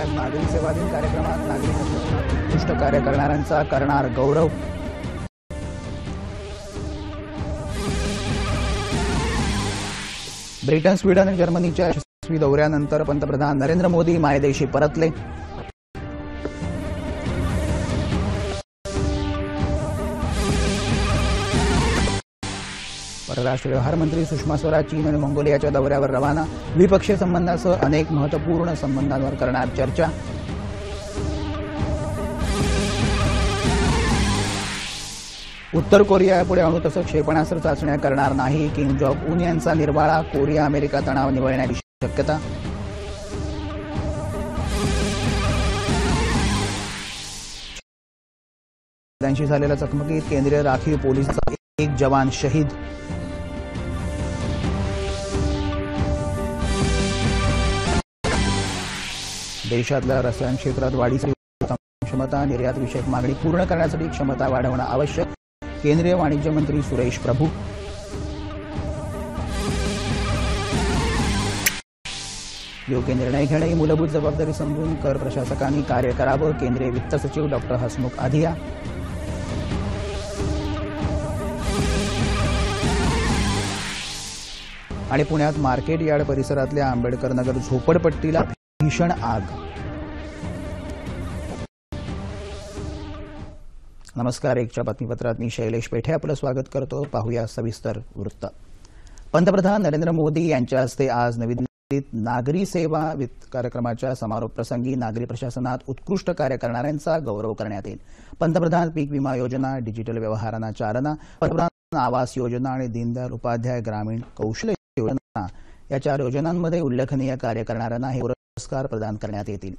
आज नागरी सेवा दिन कार्यक्रमात नागरी प्रशासनात उत्कृष्ट कार्य करणाऱ्यांचा करणार गौरव। ब्रिटन, स्वीडन आणि जर्मनीच्या यशस्वी दौऱ्यानंतर पंतप्रधान नरेंद्र मोदी मायदेशी परतले। परराष्ट्र व्यवहार मंत्री सुषमा स्वराज चीन आणि मंगोलियाच्या दौऱ्यावर रवाना। द्विपक्षीय संबंधासह अनेक महत्त्वपूर्ण संबंधांवर करणार चर्चा। उत्तर कोरियापुढे अणु तसंच क्षेपणास्त्र चाचण्या करणार नाही। किम जॉंग उन यांचा निर्वाळा। कोरिया अमेरिका तणाव निवळण्याची शक्यता। त्यांशी झालेल्या चकमकीत केंद्रीय राखीव पोलिसांचा एक जवान शहीद। देशातल्या रसायन क्षेत्रात वाढीची क्षमता, निर्यात विषयक मागणी पूर्ण करण्यासाठी क्षमता वाढवणं आवश्यक। केंद्रीय वाणिज्य मंत्री सुरेश प्रभू। योग्य निर्णय घेणं ही मूलभूत जबाबदारी समजून कर प्रशासकांनी कार्य करावं। केंद्रीय वित्त सचिव डॉ. हसमुख आधिया। आणि पुण्यात मार्केट यार्ड परिसरातल्या आंबेडकर नगर झोपडपट्टीला भीषण आग। नमस्कार, एकच्या बातमीपत्रात मी शैलेश पेठे आपलं स्वागत करतो। पाहूया सविस्तर वृत्त। पंतप्रधान नरेंद्र मोदी यांच्या हस्ते आज नवी दिल्लीत नागरी सेवा कार्यक्रमाच्या समारोप प्रसंगी नागरी प्रशासनात उत्कृष्ट कार्य करणाऱ्यांचा गौरव करण्यात येईल। पंतप्रधान पीक विमा योजना, डिजिटल व्यवहारांना चालना, पंतप्रधान आवास योजना आणि दीनदयाल उपाध्याय ग्रामीण कौशल्य योजना या 4 योजनांमध्ये उल्लेखनीय कार्य करणाऱ्यांना हे पुरस्कार प्रदान करण्यात येतील।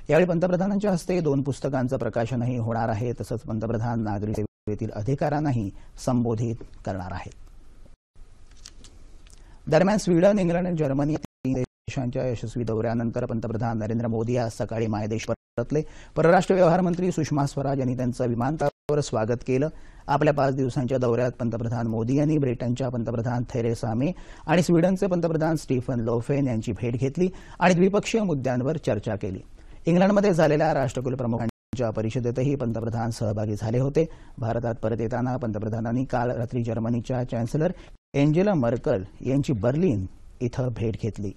यावेळी पंतप्रधानांच्या हस्ते 2 पुस्तकांचं प्रकाशनही होणार आहे। तसंच पंतप्रधान नागरी सेवेतील अधिकाऱ्यांनाही संबोधित करणार आहेत। दरम्यान स्वीडन, इंग्लंड आणि जर्मनी या 3 देशांच्या यशस्वी दौऱ्यानंतर पंतप्रधान नरेंद्र मोदी आज सकाळी मायदेश परतले। परराष्ट्र व्यवहार मंत्री सुषमा स्वराज यांनी त्यांचं विमानतळावर स्वागत केलं। आपल्या 5 दिवसांच्या दौऱ्यात पंतप्रधान मोदी यांनी ब्रिटनच्या पंतप्रधान थेरेसा मे आणि स्वीडनचे पंतप्रधान स्टीफन लोफेन यांची भेट घेतली आणि द्विपक्षीय मुद्द्यांवर चर्चा केली। इंग्लंडमध्ये झालेल्या राष्ट्रकुल प्रमुखांच्या परिषदेतही पंतप्रधान सहभागी झाले होते। भारतात परत येताना पंतप्रधानांनी काल रात्री जर्मनीच्या चॅन्सलर एंजेला मर्कल यांची बर्लिन इथं भेट घेतली।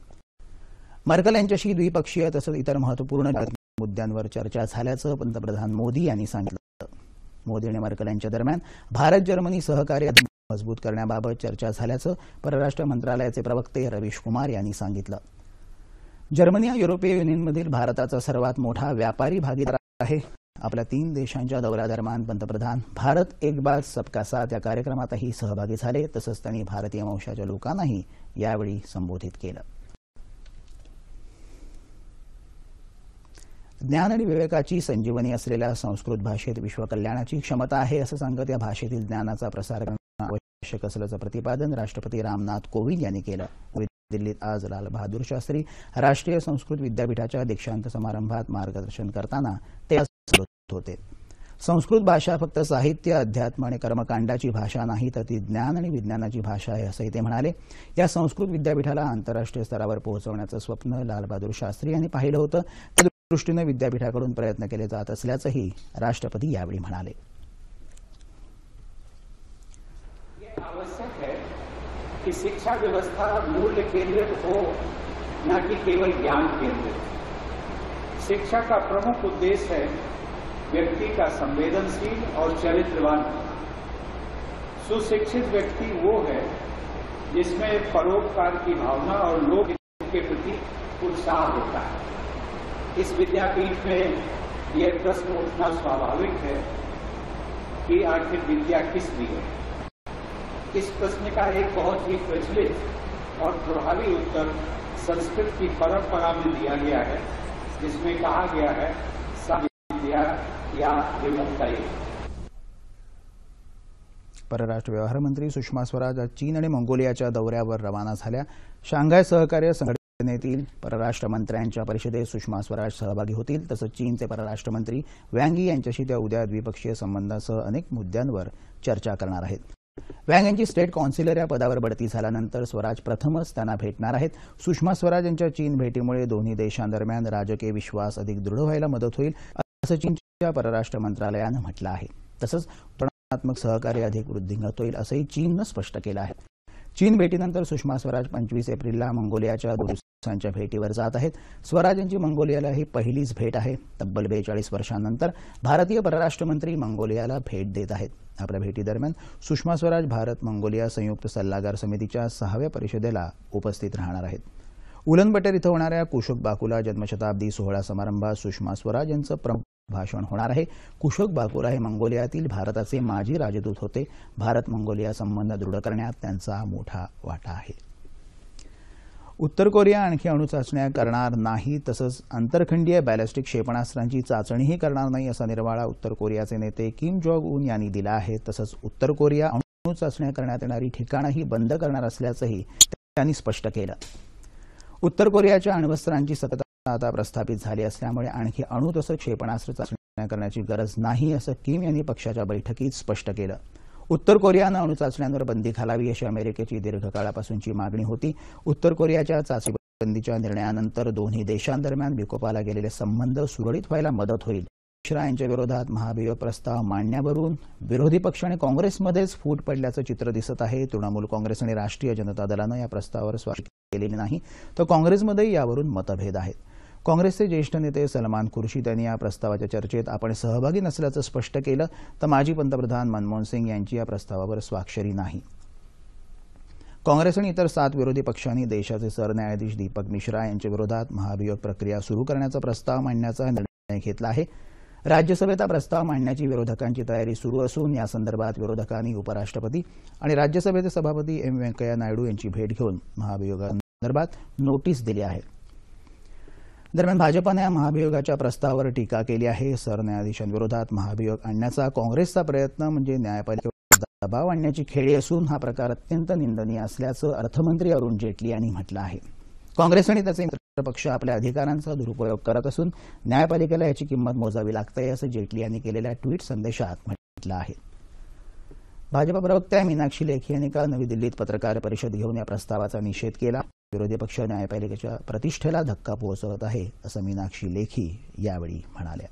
मर्कल यांच्याशी द्विपक्षीय तसंच इतर महत्त्वपूर्ण मुद्द्यांवर चर्चा झाल्याचं पंतप्रधान मोदी यांनी सांगितलं। मोदी आणि मर्कल यांच्या दरम्यान भारत जर्मनी सहकार्य मजबूत करण्याबाबत चर्चा झाल्याचं परराष्ट्र मंत्रालयाचे प्रवक्ते रवीश कुमार यांनी सांगितलं। जर्मनी हा युरोपीय युनियनमधील भारताचा सर्वात मोठा व्यापारी भागीदार आहे। आपल्या 3 देशांच्या दौऱ्यादरम्यान पंतप्रधान भारत एक बात सबका साथ या कार्यक्रमातही सहभागी झाले। तसंच त्यांनी भारतीय वंशाच्या लोकांनाही यावेळी संबोधित केलं। ज्ञान आणि विवेकाची संजीवनी असलेल्या संस्कृत भाषेत विश्वकल्याणाची क्षमता आहे असं सांगत या भाषेतील ज्ञानाचा प्रसार करणं आवश्यक असल्याचं प्रतिपादन राष्ट्रपती रामनाथ कोविंद यांनी केलं। दिल्लीत आज लाल बहादूर शास्त्री राष्ट्रीय संस्कृत विद्यापीठाच्या दीक्षांत समारंभात मार्गदर्शन करताना ते बोलत होते। संस्कृत भाषा फक्त साहित्य, अध्यात्म आणि कर्मकांडाची भाषा नाही, तर ती ज्ञान आणि विज्ञानाची भाषा आहे असंही ते म्हणाले। या संस्कृत विद्यापीठाला आंतरराष्ट्रीय स्तरावर पोहोचवण्याचं स्वप्न लाल बहादूर शास्त्री यांनी पाहिलं होतं। त्या दृष्टीने विद्यापीठाकडून प्रयत्न केले जात असल्याचंही राष्ट्रपती यावेळी म्हणाले। आवश्यक है कि शिक्षा व्यवस्था मूल्य केंद्रित हो, न कि केवल ज्ञान केंद्रित। शिक्षा का प्रमुख उद्देश्य है व्यक्ति का संवेदनशील और चरित्रवान। सुशिक्षित व्यक्ति वो है जिसमें परोपकार की भावना और लोक के प्रति उत्साह होता है। इस विद्यापीठ में यह प्रश्न उठना स्वाभाविक है कि आखिर विद्या किस लिए? इस प्रश्न का एक बहुत ही प्रचलित और प्रभावी उत्तर संस्कृत की परंपरा में दिया गया है, जिसमें कहा गया है विद्या या विमुक्तये। परराष्ट्र व्यवहार मंत्री सुषमा स्वराज आज चीन आणि मंगोलियाच्या दौऱ्यावर रवाना झाल्या। शांघाय सहकार्य संघटनेतील परराष्ट्र मंत्र्यांच्या परिषदेत सुषमा स्वराज सहभागी होतील। तसंच चीनचे परराष्ट्र मंत्री वँग यी यांच्याशी त्या उद्या द्विपक्षीय संबंधासह अनेक मुद्द्यांवर चर्चा करणार आहेत। वँग यांची स्टेट कॉन्सिलर या पदावर बढती झाल्यानंतर स्वराज प्रथमच त्यांना भेटणार आहेत. सुषमा स्वराज यांच्या चीन भेटीमुळे दोन्ही देशांदरम्यान राजकीय विश्वास अधिक दृढ व्हायला मदत होईल असं चीनच्या परराष्ट्र मंत्रालयानं म्हटलं आहे. तसंच धोरणात्मक सहकार्य अधिक वृद्धिंगत होईल असंही चीननं स्पष्ट केलं आहे. चीन भेटीनंतर सुषमा स्वराज 25 एप्रिलला मंगोलियाच्या 2 दिवसांच्या भेटीवर जात आहेत. स्वराज यांची मंगोलियाला ही पहिलीच भेट आहे. तब्बल 42 वर्षांनंतर भारतीय परराष्ट्र मंत्री मंगोलियाला भेट देत आहेत. आपल्या भेटीदरम्यान सुषमा स्वराज भारत मंगोलिया संयुक्त सल्लागार समितीच्या 6व्या परिषदेला उपस्थित राहणार आहेत. उलनबटर इथं होणाऱ्या कुशोक बाकुला जन्मशताब्दी सोहळा समारंभात सुषमा स्वराज यांचं प्रमुख भाषण होणार आहे. कुशोक बाकुला हे मंगोलियातील भारताचे माजी राजदूत होते. भारत मंगोलिया संबंध दृढ करण्यात त्यांचा मोठा वाटा आहे. उत्तर कोरिया आणखी अणुचाचण्या करणार नाही तसंच आंतरखंडीय बॅलिस्टिक क्षेपणास्त्रांची चाचणीही करणार नाही असा निर्वाळा उत्तर कोरियाचे नेते किम जोंग उन यांनी दिला आहे. तसंच उत्तर कोरिया अणुचाचण्या करण्यात येणारी ठिकाणंही बंद करणार असल्याचंही त्यांनी स्पष्ट केलं. उत्तर कोरियाच्या अण्वस्त्रांची सतत आता प्रस्थापित झाली असल्यामुळे आणखी अणु तसंच क्षेपणास्त्र चाचण्या करण्याची गरज नाही असं किम यांनी पक्षाच्या बैठकीत स्पष्ट केलं. उत्तर कोरियानं अणुचाचण्यांवर बंदी घालावी अशी अमेरिकेची दीर्घकाळापासूनची मागणी होती. उत्तर कोरियाच्या चाचणी बंदीच्या निर्णयानंतर दोन्ही देशांदरम्यान विकोपाला गेलेले संबंध सुरळीत व्हायला मदत होईल. मिश्रा यांच्या विरोधात महाभियोग प्रस्ताव मांडण्यावरून विरोधी पक्ष आणि काँग्रेसमध्येच फूट पडल्याचं चित्र दिसत आहे. तृणमूल काँग्रेस आणि राष्ट्रीय जनता दलानं या प्रस्तावावर स्वाक्षरी केलेली नाही तर काँग्रेसमध्ये यावरून मतभेद आहेत. काँग्रेसचे ज्येष्ठ नेते सलमान खुर्शीद यांनी या प्रस्तावाच्या चर्चेत आपण सहभागी नसल्याचं स्पष्ट केलं तर माजी पंतप्रधान मनमोहन सिंग यांची या प्रस्तावावर स्वाक्षरी नाही. काँग्रेस आणि इतर 7 विरोधी पक्षांनी देशाचे सरन्यायाधीश दीपक मिश्रा यांच्या विरोधात महाभियोग प्रक्रिया सुरू करण्याचा प्रस्ताव मांडण्याचा निर्णय घेतला आहे. राज्यसभेत हा प्रस्ताव मांडण्याची विरोधकांची तयारी सुरू असून यासंदर्भात विरोधकांनी उपराष्ट्रपती आणि राज्यसभेचे सभापती एम व्यंकय्या नायडू यांची भेट घेऊन महाभियोगासंदर्भात नोटीस दिली आहे. दरम्यान भाजपाने या महाभियोगाच्या प्रस्तावावर टीका केली आहे. सरन्यायाधीशांविरोधात महाभियोग आणण्याचा काँग्रेसचा प्रयत्न म्हणजे न्यायपालिकेवर दबाव आणण्याची खेळी असून हा प्रकार अत्यंत निंदनीय असल्याचं अर्थमंत्री अरुण जेटली यांनी म्हटलं आहे. काँग्रेस आणि त्याचे मित्रपक्ष आपल्या अधिकारांचा दुरुपयोग करत असून न्यायपालिकेला याची किंमत मोजावी लागते असं जेटली यांनी केलेल्या ट्विट संदेशात म्हटलं आहे. भाजपा प्रवक्त्या मीनाक्षी लेखी यांनी काल नवी दिल्लीत पत्रकार परिषद घेऊन या प्रस्तावाचा निषेध केला. विरोधी पक्ष न्यायपालिकेच्या प्रतिष्ठेला धक्का पोहोचवत आहे असं मीनाक्षी लेखी यावेळी म्हणाल्या.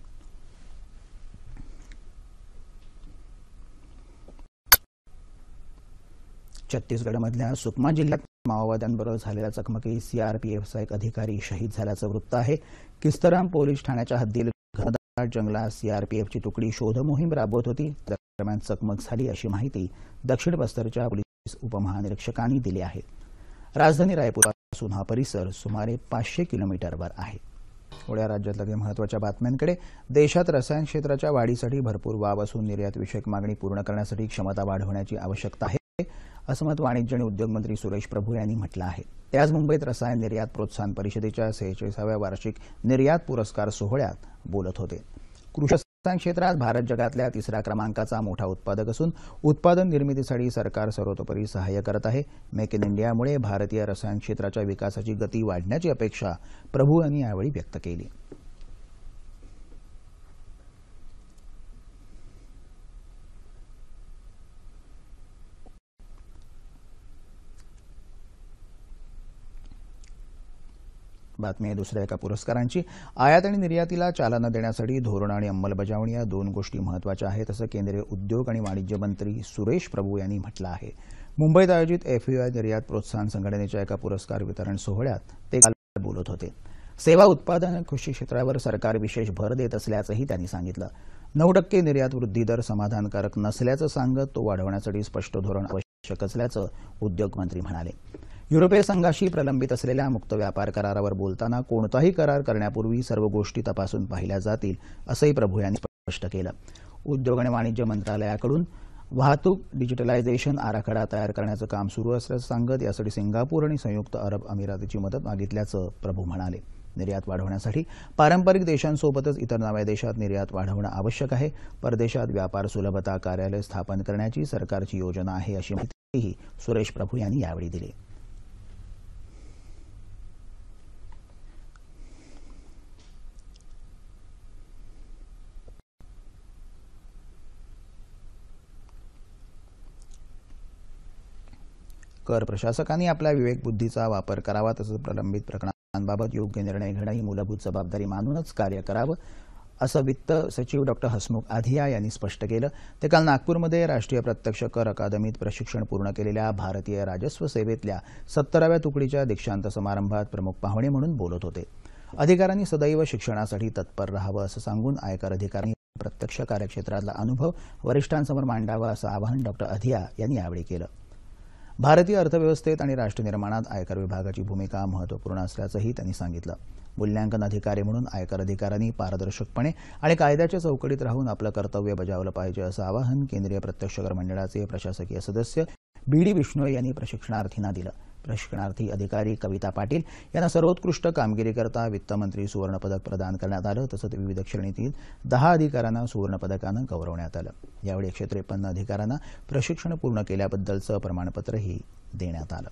छत्तीसगडमधल्या सुकमा जिल्ह्यात माओवाद्यांबरोबर झालेल्या चकमकीत सीआरपीएफचा एक अधिकारी शहीद झाल्याचं वृत्त आहे. किस्तराम पोलीस ठाण्याच्या हद्दीत घनदाट जंगलात सीआरपीएफची तुकडी शोध मोहीम राबवत होती. दरम्यान चकमक झाली अशी माहिती दक्षिण बस्तरच्या पोलीस उपमहानिरीक्षकांनी दिली आहे. राजधानी रायपूरपासून हा परिसर सुमारे 500 किलोमीटरवर आहे. पुढे राज्यातल्या महत्त्वाच्या बातम्यांकडे. देशात रसायन क्षेत्राच्या वाढीसाठी भरपूर वाव असून निर्यात विषयक मागणी पूर्ण करण्यासाठी क्षमता वाढवण्याची आवश्यकता आहे असं मत वाणिज्य आणि उद्योग मंत्री सुरेश प्रभू यांनी म्हटलं आहे. ते आज मुंबईत रसायन निर्यात प्रोत्साहन परिषदेच्या 46व्या वार्षिक निर्यात पुरस्कार सोहळ्यात बोलत होते. कृषी रसायन क्षेत्रात भारत जगातल्या 3ऱ्या क्रमांकाचा मोठा उत्पादक असून उत्पादन निर्मितीसाठी सरकार सर्वतोपरी सहाय्य करत आहे. मेक इन इंडियामुळे भारतीय रसायन क्षेत्राच्या विकासाची गती वाढण्याची अपेक्षा प्रभू यांनी यावेळी व्यक्त केली. बातमी आहे दुसऱ्या एका पुरस्कारांची. आयात आणि निर्यातीला चालना देण्यासाठी धोरण आणि अंमलबजावणी या 2 गोष्टी महत्त्वाच्या आहेत असं केंद्रीय उद्योग आणि वाणिज्य मंत्री सुरेश प्रभू यांनी म्हटलं आहे. मुंबईत आयोजित FUI निर्यात प्रोत्साहन संघटनेच्या एका पुरस्कार वितरण सोहळ्यात ते काल बोलत होते. सेवा उत्पादन आणि कृषी क्षेत्रावर सरकार विशेष भर देत असल्याचंही त्यांनी सांगितलं. 9% निर्यात वृद्धी दर समाधानकारक नसल्याचं सांगत तो वाढवण्यासाठी स्पष्ट धोरण आवश्यक असल्याचं उद्योग मंत्री म्हणाले. युरोपीय संघाशी प्रलंबित असलेल्या मुक्त व्यापार करारावर बोलताना कोणताही करार करण्यापूर्वी सर्व गोष्टी तपासून पाहिल्या जातील असंही प्रभू यांनी स्पष्ट केलं. उद्योग आणि वाणिज्य मंत्रालयाकडून वाहतूक डिजिटलायझेशन आराखडा तयार करण्याचं काम सुरू असल्याचं सांगत यासाठी सिंगापूर आणि संयुक्त अरब अमिरातीची मदत मागितल्याचं प्रभू म्हणाले. निर्यात वाढवण्यासाठी पारंपरिक देशांसोबतच इतर नव्या देशात निर्यात वाढवणं आवश्यक आहे. परदेशात व्यापार सुलभता कार्यालय स्थापन करण्याची सरकारची योजना आहे अशी माहितीही सुरेश प्रभू यांनी यावेळी दिली. कर प्रशासकांनी आपल्या विवेकबुद्धीचा वापर करावा, तसंच प्रलंबित प्रकरणांबाबत योग्य निर्णय घेणं ही मूलभूत जबाबदारी मानूनच कार्य करावं, असं वित्त सचिव डॉ. हसमुख आधिया यांनी स्पष्ट केलं. ते काल नागपूरमध्ये राष्ट्रीय प्रत्यक्ष कर अकादमीत प्रशिक्षण पूर्ण केलेल्या भारतीय राजस्व सेवेतल्या 70व्या तुकडीच्या दीक्षांत समारंभात प्रमुख पाहुणे म्हणून बोलत होते. अधिकाऱ्यांनी सदैव शिक्षणासाठी तत्पर राहावं असं सांगून आयकर अधिकाऱ्यांनी प्रत्यक्ष कार्यक्षेत्रातला अनुभव वरिष्ठांसमोर मांडावा असं आवाहन डॉ. अधिया यांनी यावेळी केलं. भारतीय अर्थव्यवस्थेत आणि राष्ट्रनिर्माणात आयकर विभागाची भूमिका महत्त्वपूर्ण असल्याचंही त्यांनी सांगितलं. मूल्यांकन अधिकारी म्हणून आयकर अधिकाऱ्यांनी पारदर्शकपणे आणि कायद्याच्या चौकटीत राहून आपलं कर्तव्य बजावलं पाहिजे असं आवाहन केंद्रीय प्रत्यक्ष कर मंडळाचे प्रशासकीय सदस्य बी.डी. बिश्नोई यांनी प्रशिक्षणार्थींना दिलं. प्रशिक्षणार्थी अधिकारी कविता पाटील यांना सर्वोत्कृष्ट कामगिरीकरता वित्तमंत्री सुवर्णपदक प्रदान करण्यात आलं. तसंच विविध श्रेणीतील 10 अधिकाऱ्यांना सुवर्णपदकानं गौरवण्यात आलं. यावेळी 153 अधिकाऱ्यांना प्रशिक्षण पूर्ण केल्याबद्दलचं प्रमाणपत्रही देण्यात आलं.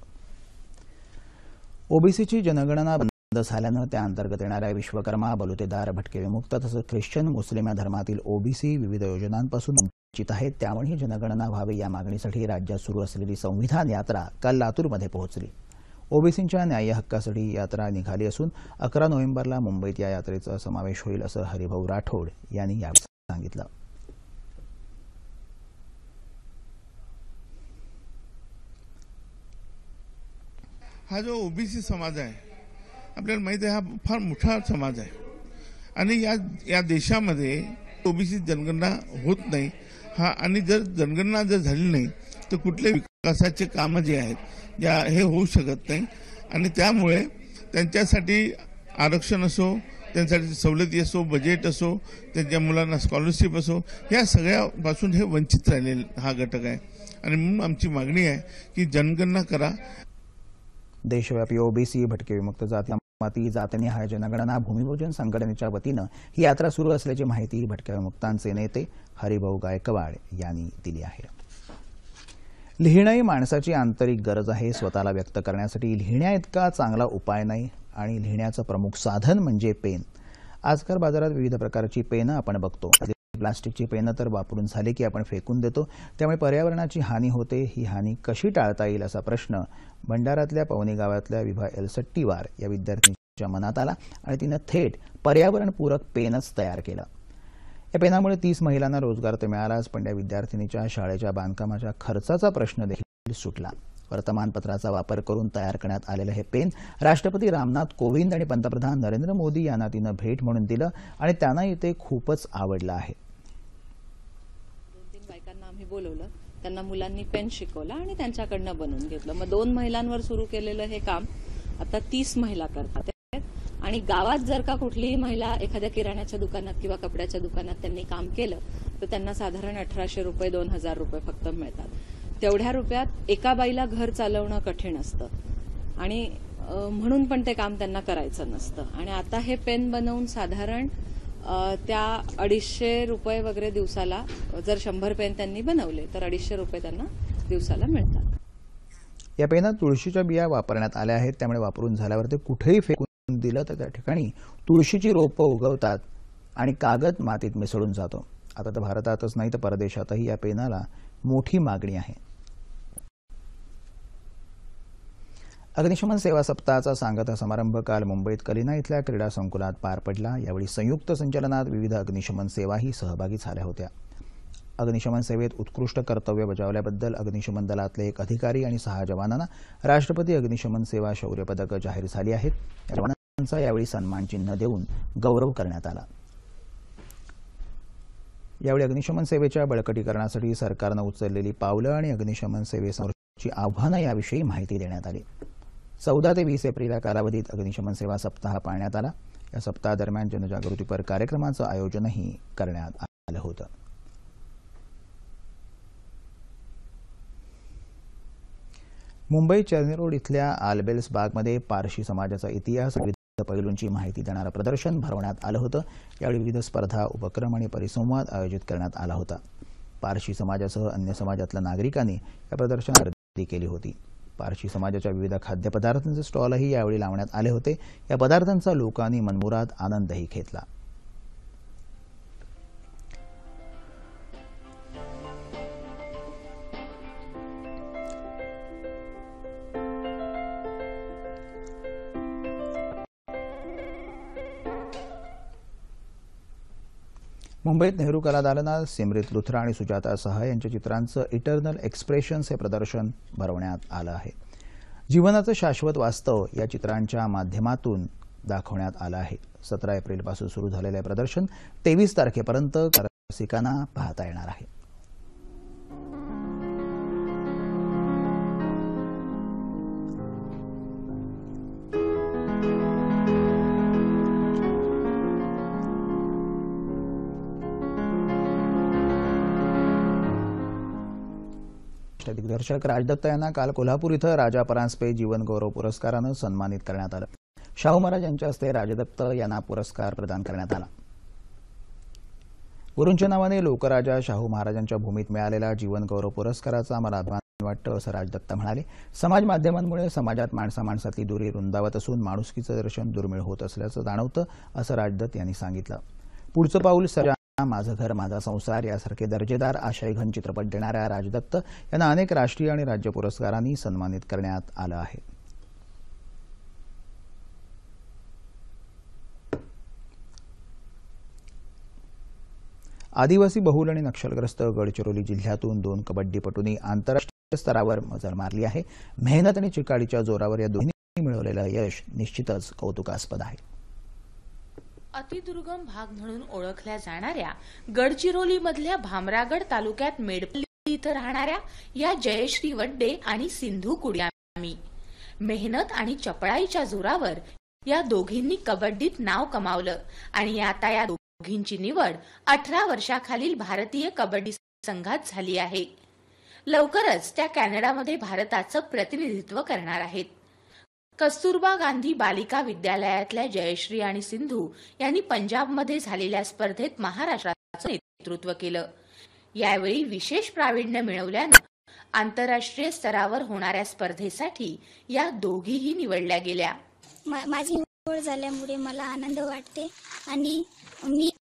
ओबीसीची जनगणना बंद झाल्यानं त्या अंतर्गत येणाऱ्या विश्वकर्मा, बलुतेदार, भटके विमुक्त तसंच ख्रिश्चन, मुस्लिम या धर्मातील ओबीसी विविध योजनांपासून वंचित आहेत. त्यामुळे ही जनगणना व्हावी या मागणीसाठी राज्यात सुरू असलेली संविधान यात्रा काल लातूरमध्ये पोहोचली. ओबीसींच्या न्याय्य हक्कासाठी यात्रा निघाली असून 11 नोव्हेंबरला मुंबईत या यात्रेचा समावेश होईल असं हरिभाऊ राठोड यांनी यावेळी सांगितलं. हा जो ओबीसी समाज आहे आपल्याला माहिती आहे, हा फार मोठा समाज आहे आणि या देशामध्ये ओबीसी जनगणना होत नाही. आणि जर जनगणना झाली नाही तर कुठले विकासाचे कामं जे आहेत हे होऊ शकत नाही. आणि त्यामुळे त्यांच्यासाठी आरक्षण असो, त्यांच्यासाठी सवलती असो, बजेट असो, त्यांच्या मुलांना स्कॉलरशिप असो, या सगळ्यापासून हे वंचित राहिलेला हा घटक आहे. आणि म्हणून आमची मागणी आहे की जनगणना करा. देशव्यापी ओबीसी, भटके विमुक्त जाती, जातनिहाय जनगणना भूमिपूजन संघटनेच्या वतीनं ही यात्रा सुरू असल्याची माहिती भटक्या विमुक्तांचे नेते हरिभाऊ गायकवाड यांनी दिली आहे. लिहिणं ही माणसाची आंतरिक गरज आहे. स्वतःला व्यक्त करण्यासाठी लिहिण्याइतका चांगला उपाय नाही आणि लिहिण्याचं प्रमुख साधन म्हणजे पेन. आजकाल बाजारात विविध प्रकारची पेनं आपण बघतो. प्लास्टिकची पेनं तर वापरून झाले की आपण फेकून देतो. त्यामुळे पर्यावरणाची हानी होते. ही हानी कशी टाळता येईल असा प्रश्न भंडाऱ्यातल्या पवनी गावातल्या विभा एलसट्टीवार या विद्यार्थिनीच्या मनात आला आणि तिनं थेट पर्यावरणपूरक पेनच तयार केलं. या पेनामुळे 30 महिलांना रोजगार तर मिळालाच, पण त्या विद्यार्थिनीच्या शाळेच्या बांधकामाच्या खर्चाचा प्रश्न देखील सुटला. वर्तमानपत्राचा वापर करून तयार करण्यात आलेलं हे पेन राष्ट्रपती रामनाथ कोविंद आणि पंतप्रधान नरेंद्र मोदी यांना तिनं भेट म्हणून दिलं आणि त्यांना इथे खूपच आवडलं आहे. 2-3 बायकांना आम्ही बोलवलं, त्यांना मुलांनी पेन शिकवला आणि त्यांच्याकडनं बनवून घेतलं. मग 2 महिलांवर सुरू केलेलं हे काम आता 30 महिला करतात. आणि गावात जर का कुठलीही महिला एखाद्या किराण्याच्या दुकानात किंवा कपड्याच्या दुकानात त्यांनी काम केलं तर त्यांना साधारण 1800 रुपये 2000 रुपये फक्त मिळतात. तेवढ्या रुपयात एका बाईला घर चालवणं कठीण असतं आणि म्हणून पण ते काम त्यांना करायचं नसतं. आणि आता हे पेन बनवून साधारण त्या 250 रुपये वगैरे दिवसाला, जर 100 पेन त्यांनी बनवले तर 250 रुपये त्यांना दिवसाला मिळतात. या पेनात तुळशीच्या बिया वापरण्यात आल्या आहेत. त्यामुळे वापरून झाल्यावर ते कुठेही फेकून दिलं तर त्या ठिकाणी तुळशीची रोपं उगवतात आणि कागद मातीत मिसळून जातो. आता तर भारतातच नाही तर परदेशातही या पेनाला मोठी मागणी आहे. अग्निशमन सेवा सप्ताहाचा सांगता समारंभ काल मुंबईत कलिना इथल्या क्रीडा संकुलात पार पडला. यावेळी संयुक्त संचलनात विविध अग्निशमन सेवाही सहभागी झाल्या होत्या. अग्निशमन सेवेत उत्कृष्ट कर्तव्य बजावल्याबद्दल अग्निशमन दलातले 1 अधिकारी आणि 6 जवानांना राष्ट्रपती अग्निशमन सेवा शौर्य पदकं जाहीर झाली आहेत. या जवानांचा यावेळी सन्मान चिन्ह देऊन गौरव करण्यात आला. यावेळी अग्निशमन सेवेच्या बळकटीकरणासाठी सरकारनं उचललेली पावलं आणि अग्निशमन सेवेसमोरची आव्हानं याविषयी माहिती देण्यात आली. 14 ते 20 एप्रिल या कालावधीत अग्निशमन सेवा सप्ताह पाळण्यात आला. या सप्ताहादरम्यान जनजागृतीपर कार्यक्रमाचं आयोजनही करण्यात आलं होतं. मुंबई चर्नी रोड इथल्या आल्बेल्स बागमध्ये पारशी समाजाचा इतिहास विविध पैलूंची माहिती देणारं प्रदर्शन भरवण्यात आलं होतं. यावेळी विविध स्पर्धा, उपक्रम आणि परिसंवाद आयोजित करण्यात आला होता. पारशी समाजासह अन्य समाजातल्या नागरिकांनी या प्रदर्शनात गर्दी केली होती. पारशी समाजाच्या विविध खाद्यपदार्थांचे स्टॉलही यावेळी लावण्यात आले होते. या पदार्थांचा लोकांनी मनमुराद आनंदही घेतला. मुंबईत नेहरू कला दालनात सिमरित लुथरा आणि सुजाता सहा यांच्या चित्रांचं इटर्नल एक्सप्रेशन्स हे प्रदर्शन भरवण्यात आलं आहे. जीवनाचं शाश्वत वास्तव या चित्रांच्या माध्यमातून दाखवण्यात आलं आहे. 17 एप्रिलपासून सुरू झालेलं हे प्रदर्शन 23 तारखेपर्यंत रसिकांना पाहता येणार आहे. दिग्दर्शक राज दत्त यांना काल कोल्हापूर इथं राजा परांजपे जीवन गौरव पुरस्कारानं सन्मानित करण्यात आलं. शाहू महाराज यांच्या हस्ते राज दत्त यांना पुरस्कार प्रदान करण्यात आला. गुरूंच्या नावाने लोकराजा शाहू महाराजांच्या भूमीत मिळालेला जीवन गौरव पुरस्काराचा मला अभिमान वाटतं असं राज दत्त म्हणाले. समाज माध्यमांमुळे समाजात माणसामाणसातली दुरी रुंदावत असून माणुसकीचं दर्शन दुर्मिळ होत असल्याचं जाणवतं असं राज दत्त यांनी सांगितलं. पुढचं पाऊल माझं घर माझा संसार यासारखे दर्जेदार आशयघन चित्रपट देणाऱ्या राज दत्त यांना अनेक राष्ट्रीय आणि राज्य पुरस्कारांनी सन्मानित करण्यात आलं आहे. आदिवासी बहुल आणि नक्षलग्रस्त गडचिरोली जिल्ह्यातून 2 कबड्डीपटूंनी आंतरराष्ट्रीय स्तरावर मजल मारली आहे. मेहनत आणि चिकाटीच्या जोरावर या दोन्ही मिळवलेलं यश निश्चितच कौतुकास्पद आहे. अतिदुर्गम भाग म्हणून ओळखल्या जाणाऱ्या गडचिरोलीमधल्या भामरागड तालुक्यात मेडपल्ली इथं राहणाऱ्या या जयश्री वड्डे आणि सिंधू कुडियामी मेहनत आणि चपळाईच्या जोरावर या दोघींनी कबड्डीत नाव कमावलं आणि आता या दोघींची निवड 18 वर्षाखालील भारतीय कबड्डी संघात झाली आहे. लवकरच त्या कॅनडामध्ये भारताचं प्रतिनिधित्व करणार आहेत. कस्तुरबा गांधी बालिका विद्यालयातल्या जयश्री आणि सिंधू यांनी पंजाबमध्ये झालेल्या स्पर्धेत महाराष्ट्राचं नेतृत्व केलं. यावेळी विशेष प्रावीण्य मिळवल्यानं आंतरराष्ट्रीय स्तरावर होणाऱ्या स्पर्धेसाठी या दोघीही निवडल्या गेल्या. माझी निवड झाल्यामुळे मला आनंद वाटते आणि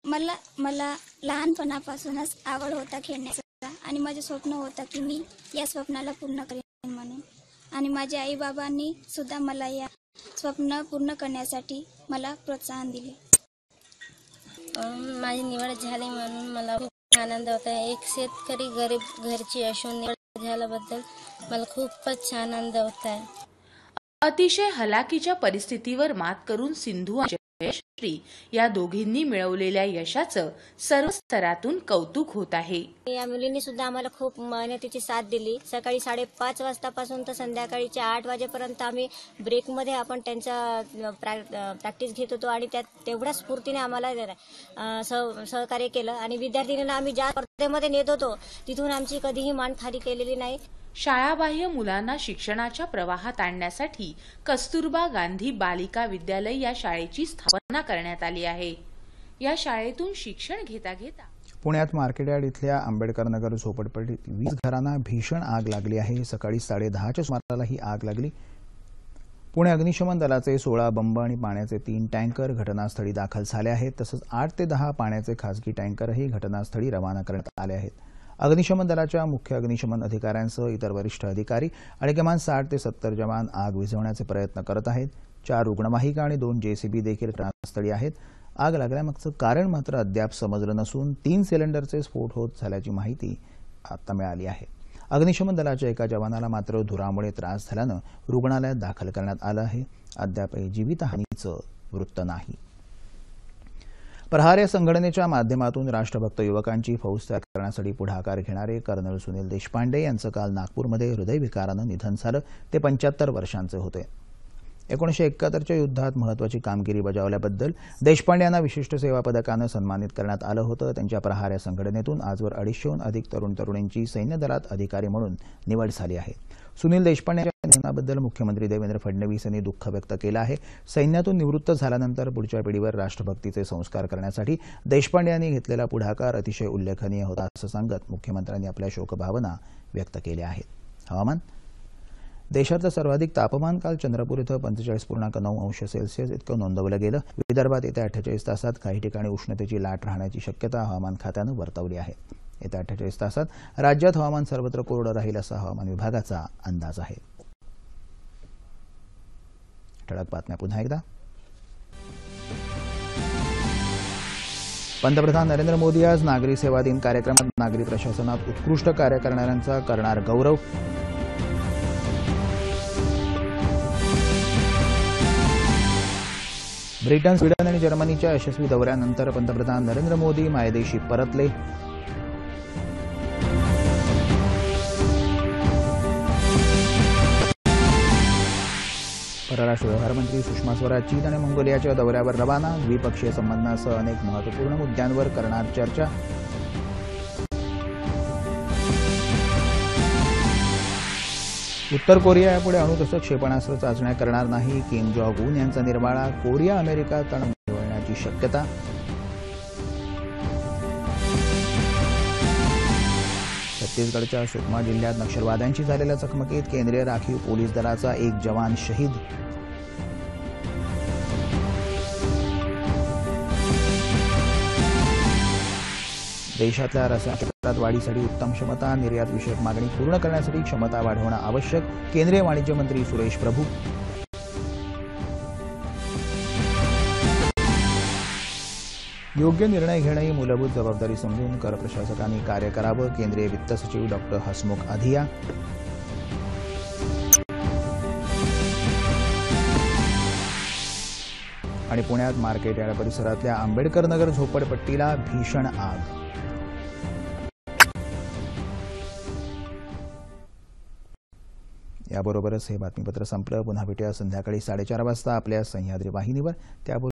मला लहानपणापासूनच आवड होता खेळण्याचा आणि माझं स्वप्न होतं की मी या स्वप्नाला पूर्ण करेन म्हणून आणि माझ्या आई बाबांनी सुद्धा मला या स्वप्न पूर्ण करण्यासाठी मला प्रोत्साहन दिले. माझी निवड झाली म्हणून मला खूप आनंद होता. एक शेतकरी गरीब घरची असून निवड झाल्याबद्दल मला खूपच आनंद होत आहे. अतिशय हलाखीच्या परिस्थितीवर मात करून सिंधू आणि जयश्री या दोघींनी मिळवलेल्या यशाचं सर्व स्तरातून कौतुक होत आहे. या मुलींनी सुद्धा आम्हाला खूप मेहनतीची साथ दिली. सकाळी 5:30 वाजतापासून तर संध्याकाळीच्या 8 वाजेपर्यंत आम्ही ब्रेकमध्ये आपण त्यांचा प्रॅक्टिस घेत होतो आणि त्यात तेवढ्या स्फूर्तीने आम्हाला सहकार्य केलं आणि विद्यार्थिनींना आम्ही ज्या स्पर्धेमध्ये नेत होतो तिथून आमची कधीही मान खाली केलेली नाही. शाळाबाह्य मुलांना शिक्षणाच्या प्रवाहात आणण्यासाठी कस्तुरबा गांधी बालिका विद्यालय या शाळेची स्थापना करण्यात आली आहे. या शाळेतून शिक्षण घेता पुण्यात मार्केट यार्ड इथल्या आंबेडकर नगर झोपडपट्टीत 20 घरांना भीषण आग लागली आहे. सकाळी 10:30च्या सुमाराला ही आग लागली. पुणे अग्निशमन दलाचे 16 बंब आणि पाण्याचे 3 टँकर घटनास्थळी दाखल झाले आहेत. तसंच 8 ते 10 पाण्याचे खासगी टँकरही घटनास्थळी रवाना करण्यात आले आहेत. अग्निशमन दलाच्या मुख्य अग्निशमन अधिकाऱ्यांसह इतर वरिष्ठ अधिकारी आणि किमान 60 ते 70 जवान आग विझवण्याचे प्रयत्न करत आहेत. 4 रुग्णवाहिका आणि 2 JCB देखील घटनास्थळी आहेत. आग लागल्यामागचं कारण मात्र अद्याप समजलं नसून 3 सिलेंडरचे स्फोट होत झाल्याची माहिती आता मिळाली आहे. अग्निशमन दलाच्या एका जवानाला मात्र धुरामुळे त्रास झाल्यानं रुग्णालयात दाखल करण्यात आलं आहे. अद्यापही जीवितहानीचं वृत्त नाही. प्रहार या संघटनेच्या माध्यमातून राष्ट्रभक्त युवकांची फौज तयार करण्यासाठी पुढाकार घेणारे कर्नल सुनील देशपांडे यांचं काल नागपूरमध्ये हृदयविकारानं निधन झालं. ते 75 वर्षांचे होते. 1971च्या युद्धात महत्त्वाची कामगिरी बजावल्याबद्दल देशपांडे यांना विशिष्ट सेवा पदकानं सन्मानित करण्यात आलं होतं. त्यांच्या प्रहार या संघटनेतून आजवर 250हून अधिक तरुण तरुणींची सैन्य दलात अधिकारी म्हणून निवड झाली आहे. सुनील देशपांडे यांच्या निधनाबद्दल मुख्यमंत्री देवेंद्र फडणवीस यांनी दुःख व्यक्त केलं आहे. सैन्यातून निवृत्त झाल्यानंतर पुढच्या पिढीवर राष्ट्रभक्तीचे संस्कार करण्यासाठी देशपांडे यांनी घेतलेला पुढाकार अतिशय उल्लेखनीय होता असं सांगत मुख्यमंत्र्यांनी आपल्या शोकभावना व्यक्त केल्या आहेत. हवामान. देशातलं सर्वाधिक तापमान काल चंद्रपूर इथं 45.9 अंश सेल्सिअस इतकं नोंदवलं गेलं. विदर्भात येत्या 48 तासात काही ठिकाणी उष्णतेची लाट राहण्याची शक्यता हवामान खात्यानं वर्तवली आहे. येत्या 48 तासात राज्यात हवामान सर्वत्र कोरडं राहील असा हवामान विभागाचा अंदाज आहे. ठळक बातम्या पुन्हा एकदा. पंतप्रधान नरेंद्र मोदी आज नागरी सेवा दिन कार्यक्रमात नागरी प्रशासनात उत्कृष्ट कार्य करणाऱ्यांचा करणार गौरव. ब्रिटन, स्वीडन आणि जर्मनीच्या यशस्वी दौऱ्यानंतर पंतप्रधान नरेंद्र मोदी मायदेशी परतले. परराष्ट्र व्यवहार मंत्री सुषमा स्वराज चीन आणि मंगोलियाच्या दौऱ्यावर रवाना. द्विपक्षीय संबंधांसह अनेक महत्त्वपूर्ण मुद्द्यांवर करणार चर्चा. उत्तर कोरिया यापुढे अणुतसं क्षेपणास्त्र चाचण्या करणार नाही. किम जॉंग उन यांचा निर्वाळा. कोरिया अमेरिका तण मिळवण्याची शक्यता. छत्तीसगडच्या सुकमा जिल्ह्यात नक्षलवाद्यांशी झालेल्या चकमकीत केंद्रीय राखीव पोलीस दलाचा एक जवान शहीद. देशातल्या रसायन क्षेत्रात वाढीसाठी उत्तम क्षमता. निर्यात विषयक मागणी पूर्ण करण्यासाठी क्षमता वाढवणं आवश्यक. केंद्रीय वाणिज्य मंत्री सुरेश प्रभू. योग्य निर्णय घेणं ही मूलभूत जबाबदारी समजून कर प्रशासकांनी कार्य करावं. केंद्रीय वित्त सचिव डॉ. हसमुख अधिया. आणि पुण्यात मार्केट यार्ड परिसरातल्या आंबेडकर नगर झोपडपट्टीला भीषण आग. याबरोबरच हे बातमीपत्र संपलं. पुन्हा भेटूया संध्याकाळी 4:30 वाजता आपल्या सह्याद्री वाहिनीवर. त्यापूर्वी